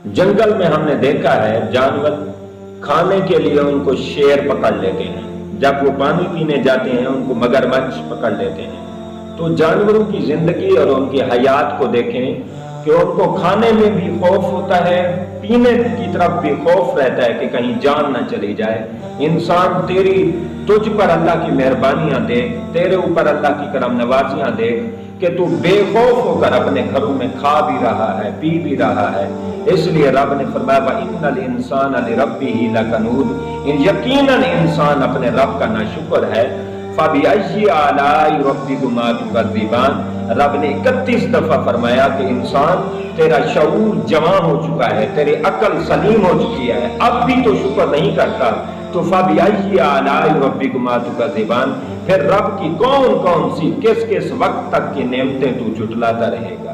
جنگل میں ہم نے دیکھا ہے جانور کھانے کے لیے ان کو شیر پکڑ لیتے ہیں، جب وہ پانی پینے جاتے ہیں ان کو مگرمچھ پکڑ لیتے ہیں۔ تو جانوروں کی زندگی اور ان کی حیات کو دیکھیں کہ ان کو کھانے میں بھی خوف ہوتا ہے، پینے کی طرف بھی خوف رہتا ہے کہ کہیں جان نہ چلی جائے۔ انسان تجھ پر اللہ کی مہربانیاں دیکھ، تیرے اوپر اللہ کی کرم نوازیاں دیکھ کہ تو بے خوف ہو کر اپنے گھروں میں کھا بھی رہا ہے، پی بھی رہا ہے۔ اس لیے رب نے فرمایا وَإِنَّ الْإِنسَانَ لِرَبِّهِ لَكَنُودٌ، یقیناً انسان اپنے رب کا ناشکر ہے۔ فَبِأَيِّ آلَاءِ رَبِّكُمَا تُكَذِّبَانِ، رب نے 31 دفعہ فرمایا کہ انسان تیرا شعور جمع ہو چکا ہے، تیری عقل سلیم ہو چکی ہے، اب بھی تو شکر نہیں کرتا۔ تو فَبِأَيِّ آلَاءِ رَبِّكُمَا تُكَذِّبَانِ، پھر رب کی کون کون سی کس کس وقت تک کی نعمتیں تو جھٹلاتا رہے گا۔